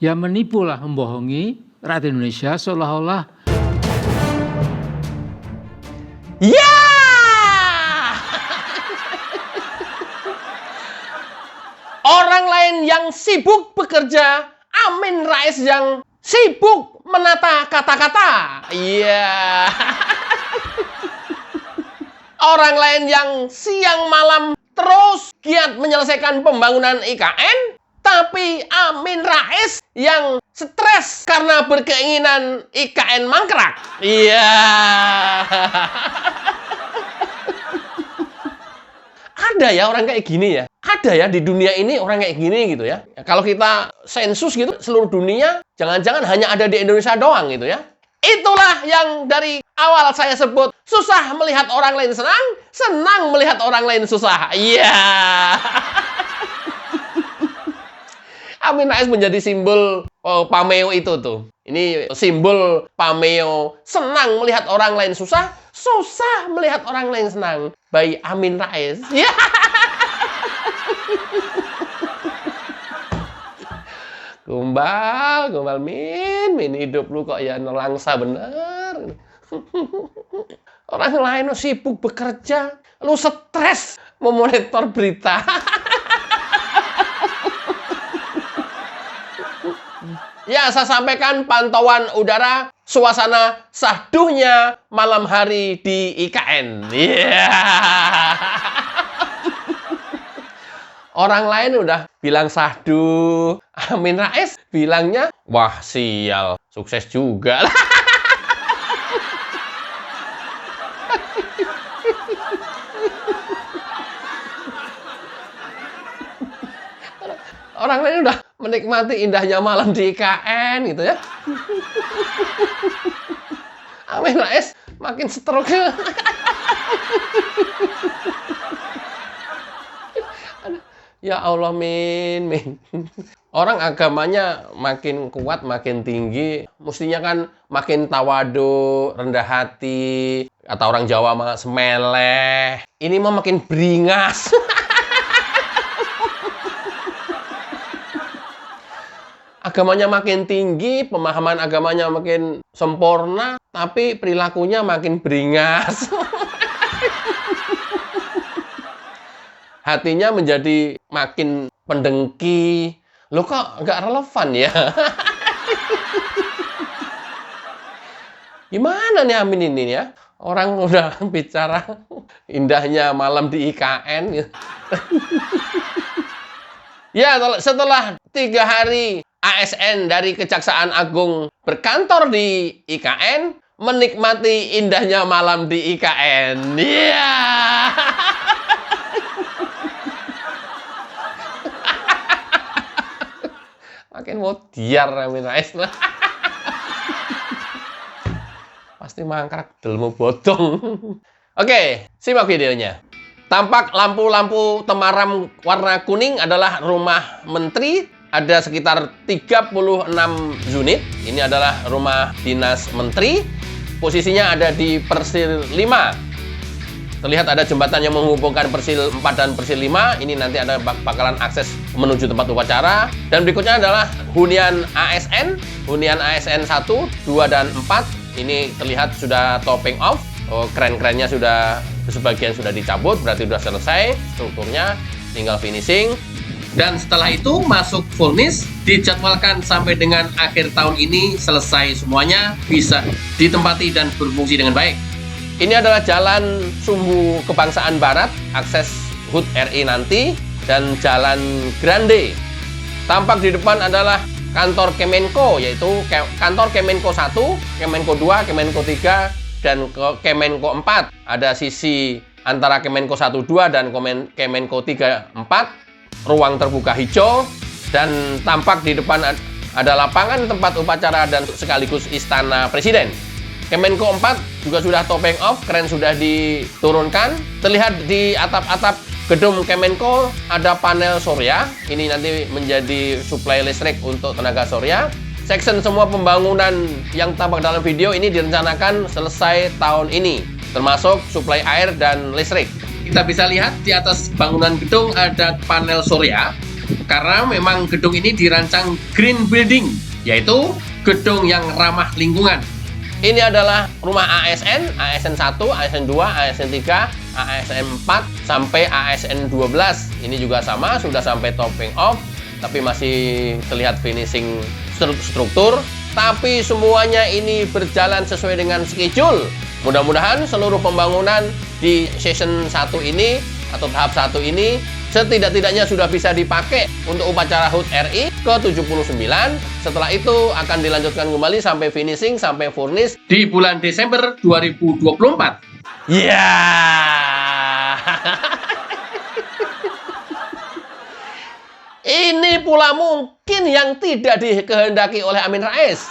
Ya menipulah, membohongi rakyat Indonesia seolah-olah Ya! Orang lain yang sibuk bekerja, Amin Rais yang sibuk menata kata-kata. Iya. Orang lain yang siang malam terus giat menyelesaikan pembangunan IKN, tapi Amin Rais yang stres karena berkeinginan IKN mangkrak. Iya. Ada ya orang kayak gini ya. Ada ya di dunia ini orang kayak gini gitu ya. Kalau kita sensus gitu seluruh dunia, jangan-jangan hanya ada di Indonesia doang gitu ya. Itulah yang dari awal saya sebut, susah melihat orang lain senang, senang melihat orang lain susah. Iya. Amin Rais menjadi simbol pameo itu tuh. Ini simbol pameo, senang melihat orang lain susah, susah melihat orang lain senang. By Amin Rais. Ya. Gombal min hidup lu kok ya nelangsa bener. Orang lain lu sibuk bekerja, lu stres memonitor berita. Ya, saya sampaikan pantauan udara, suasana sahduhnya malam hari di IKN. Orang lain udah bilang sahdu, Amin Rais bilangnya, wah sial, sukses juga. Orang lain udah menikmati indahnya malam di IKN gitu ya. Amin Rais makin stroke. Ya Allah, min. Orang agamanya makin kuat, makin tinggi, mestinya kan makin tawadu, rendah hati, atau orang Jawa mah semeleh. Ini mah makin beringas. Agamanya makin tinggi, pemahaman agamanya makin sempurna, tapi perilakunya makin beringas. Hatinya menjadi makin pendengki. Loh kok nggak relevan ya? Gimana nih Amin ini ya? Orang udah bicara indahnya malam di IKN. Ya, setelah 3 hari ASN dari Kejaksaan Agung berkantor di IKN, menikmati indahnya malam di IKN. Iya. Makin mau diar Amin Rais. Pasti mangkrak delmu bodong. Oke, simak videonya. Tampak lampu-lampu temaram warna kuning adalah rumah menteri. Ada sekitar 36 unit. Ini adalah rumah dinas menteri. Posisinya ada di Persil 5. Terlihat ada jembatan yang menghubungkan Persil 4 dan Persil 5. Ini nanti ada bakalan akses menuju tempat upacara. Dan berikutnya adalah hunian ASN. Hunian ASN 1, 2, dan 4. Ini terlihat sudah topping off. Kren-krennya sudah sebagian sudah dicabut. Berarti sudah selesai strukturnya. Tinggal finishing. Dan setelah itu masuk furnish. Dijadwalkan sampai dengan akhir tahun ini selesai semuanya. Bisa ditempati dan berfungsi dengan baik. Ini adalah Jalan Sumbu Kebangsaan Barat, akses HUT RI nanti, dan Jalan Grande. Tampak di depan adalah kantor Kemenko, yaitu kantor Kemenko 1, Kemenko 2, Kemenko 3, dan Kemenko 4. Ada sisi antara Kemenko 1, 2, dan Kemenko 3, 4. Ruang terbuka hijau, dan tampak di depan ada lapangan tempat upacara dan sekaligus istana presiden. Kemenko 4 juga sudah topping off, kren sudah diturunkan. Terlihat di atap-atap gedung Kemenko ada panel surya. Ini nanti menjadi suplai listrik untuk tenaga surya. Section semua pembangunan yang tampak dalam video ini direncanakan selesai tahun ini, termasuk suplai air dan listrik. Kita bisa lihat di atas bangunan gedung ada panel surya. karena memang gedung ini dirancang green building, yaitu gedung yang ramah lingkungan. Ini adalah rumah ASN, ASN 1, ASN 2, ASN 3, ASN 4, sampai ASN 12. Ini juga sama, sudah sampai topping off, tapi masih terlihat finishing struktur. Tapi semuanya ini berjalan sesuai dengan schedule. Mudah-mudahan seluruh pembangunan di season 1 ini, atau tahap 1 ini, setidak-tidaknya sudah bisa dipakai untuk upacara HUT RI ke-79. Setelah itu akan dilanjutkan kembali sampai finishing, sampai furnish di bulan Desember 2024. Ya. Ini pula mungkin yang tidak dikehendaki oleh Amin Rais.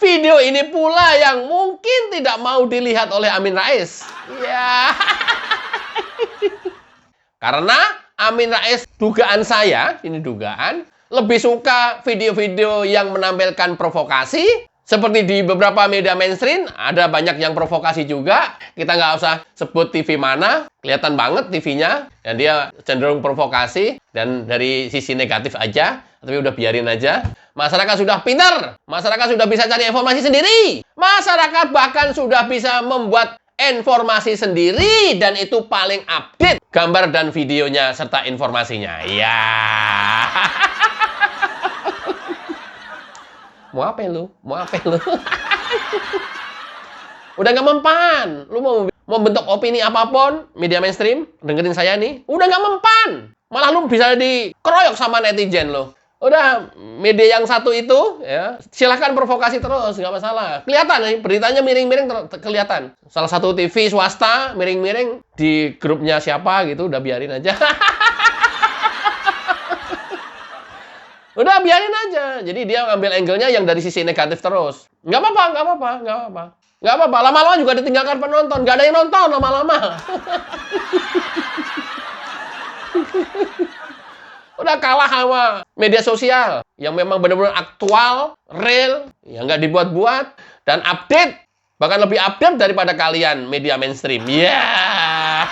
Video ini pula yang mungkin tidak mau dilihat oleh Amin Rais. Ya. Karena Amin Rais, dugaan saya, ini dugaan, lebih suka video-video yang menampilkan provokasi. Seperti di beberapa media mainstream, ada banyak yang provokasi juga. Kita nggak usah sebut TV mana, kelihatan banget TV-nya. Dan dia cenderung provokasi, dan dari sisi negatif aja. Tapi udah biarin aja. Masyarakat sudah pintar, masyarakat sudah bisa cari informasi sendiri. Masyarakat bahkan sudah bisa membuat informasi sendiri, dan itu paling update gambar dan videonya serta informasinya. Ya. Mau apa lu? Mau apa lu? Udah nggak mempan. Lu mau bentuk opini apapun, media mainstream, dengerin saya nih, udah nggak mempan. Malah lu bisa dikeroyok sama netizen lo. Udah, media yang satu itu, ya, silahkan provokasi terus, nggak masalah. Kelihatan nih, beritanya miring-miring kelihatan. Salah satu TV swasta miring-miring di grupnya siapa gitu, udah biarin aja. Udah biarin aja. Jadi dia ngambil angle-nya yang dari sisi negatif terus. Nggak apa-apa, nggak apa-apa, nggak apa-apa. Nggak apa-apa, lama-lama juga ditinggalkan penonton. Nggak ada yang nonton lama-lama. Udah kalah sama media sosial yang memang benar-benar aktual, real, yang nggak dibuat-buat, dan update. Bahkan lebih update daripada kalian media mainstream. Ya. Yeah.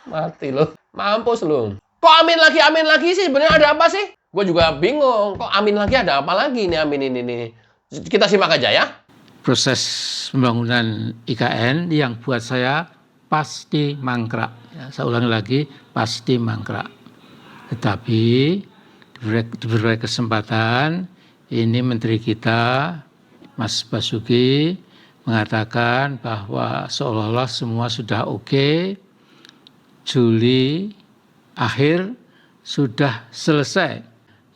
Mati lo. Mampus lo. Kok amin lagi sih? Sebenarnya ada apa sih? Gue juga bingung. Kok amin lagi, ada apa lagi nih amin ini nih? Kita simak aja ya. Proses pembangunan IKN yang buat saya pasti mangkrak. Ya, saya ulangi lagi, pasti mangkrak. Tetapi diberi kesempatan, ini Menteri kita, Mas Basuki, mengatakan bahwa seolah-olah semua sudah oke, Juli akhir sudah selesai.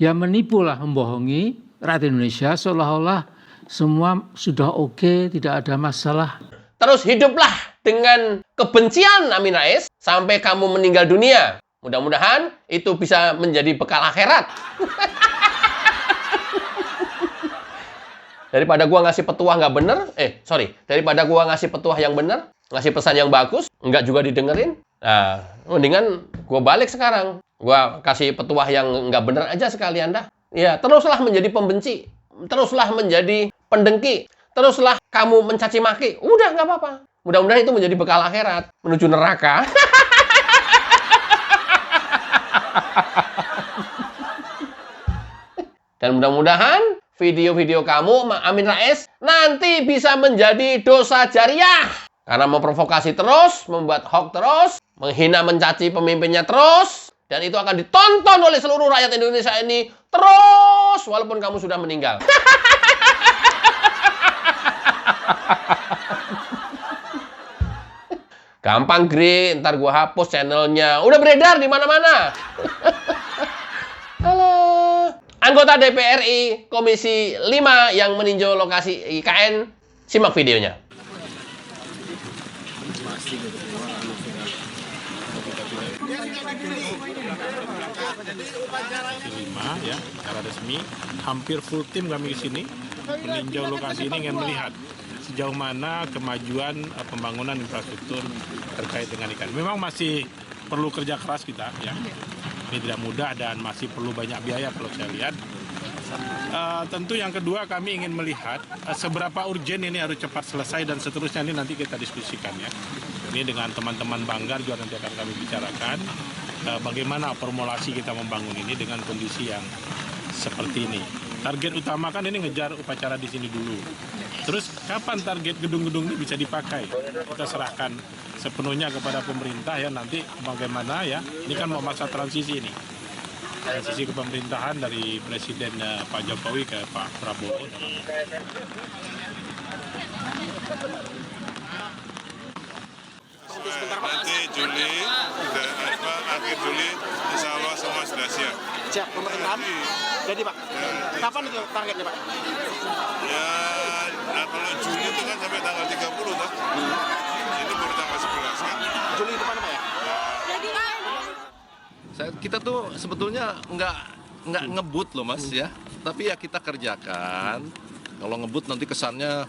Ya menipulah, membohongi rakyat Indonesia seolah-olah semua sudah oke, tidak ada masalah. Terus hiduplah dengan kebencian Amin Rais sampai kamu meninggal dunia. Mudah-mudahan itu bisa menjadi bekal akhirat. Daripada gua ngasih petuah nggak bener, daripada gua ngasih petuah yang bener, ngasih pesan yang bagus, nggak juga didengerin. Nah, mendingan gue balik sekarang. Gue kasih petuah yang nggak bener aja sekalian dah. Ya, teruslah menjadi pembenci. Teruslah menjadi pendengki. Teruslah kamu mencaci maki. Udah, nggak apa-apa. Mudah-mudahan itu menjadi bekal akhirat. Menuju neraka. Dan mudah-mudahan video-video kamu, Amin Rais, nanti bisa menjadi dosa jariah. Karena memprovokasi terus, membuat hoax terus, menghina mencaci pemimpinnya terus, dan itu akan ditonton oleh seluruh rakyat Indonesia ini terus, walaupun kamu sudah meninggal. Gampang, Gri, ntar gua hapus channelnya. Udah beredar di mana-mana. Halo. Anggota DPR RI Komisi 5 yang meninjau lokasi IKN, simak videonya. Ya, secara resmi hampir full tim kami ke sini meninjau lokasi ini, ingin melihat sejauh mana kemajuan pembangunan infrastruktur terkait dengan ikan. Memang masih perlu kerja keras kita, ya. Ini tidak mudah dan masih perlu banyak biaya kalau saya lihat. Tentu yang kedua kami ingin melihat seberapa urgen ini harus cepat selesai dan seterusnya ini nanti kita diskusikan ya. Ini dengan teman-teman Banggar juga nanti akan kami bicarakan bagaimana formulasi kita membangun ini dengan kondisi yang seperti ini. Target utama kan ini ngejar upacara di sini dulu. Terus kapan target gedung-gedung ini bisa dipakai? Kita serahkan sepenuhnya kepada pemerintah ya nanti bagaimana ya. Ini kan mau masa transisi ini. Transisi kepemerintahan dari Presiden Pak Jokowi ke Pak Prabowo. Nanti Juli, akhir Juli, insya Allah semua sudah siap. Siap, pemerintahan? Jadi Pak, kapan itu targetnya Pak? Ya, kalau Juli itu kan sampai tanggal 30 toh. Ini baru tanggal 11 kan. Juli depan Pak ya? Kita tuh sebetulnya nggak ngebut loh Mas ya, tapi ya kita kerjakan. Kalau ngebut nanti kesannya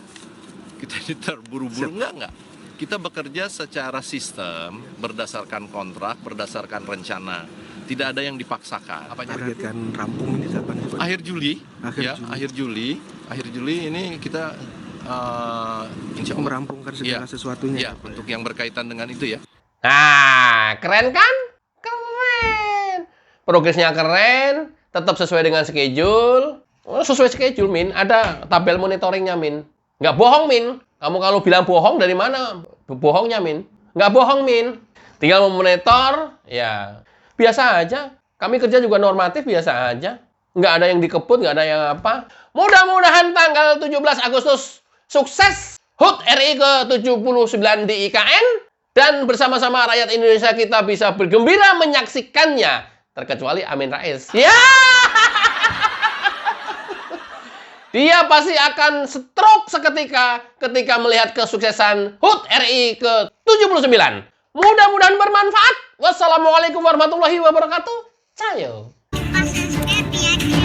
kita ini terburu-buru, enggak. Kita bekerja secara sistem, berdasarkan kontrak, berdasarkan rencana. Tidak ada yang dipaksakan. Targetkan rampung ini kapan sih Pak? Akhir Juli, Akhir Juli ini kita insya Allah merampungkan segala sesuatunya. Ya, untuk yang berkaitan dengan itu ya. Nah, keren kan? Keren. Progresnya keren, tetap sesuai dengan schedule. Oh, sesuai schedule, Min. Ada tabel monitoringnya, Min. Nggak bohong, Min. Kamu kalau bilang bohong, dari mana bohongnya, Min? Nggak bohong, Min. Tinggal memonitor, ya biasa aja. Kami kerja juga normatif, biasa aja. Nggak ada yang dikebut, nggak ada yang apa. Mudah-mudahan tanggal 17 Agustus sukses HUT RI ke-79 di IKN. Dan bersama-sama rakyat Indonesia kita bisa bergembira menyaksikannya. Terkecuali Amin Rais. Ya! Dia pasti akan stroke seketika ketika melihat kesuksesan HUT RI ke-79. Mudah-mudahan bermanfaat. Wassalamualaikum warahmatullahi wabarakatuh. Cayo. Subscribe ya.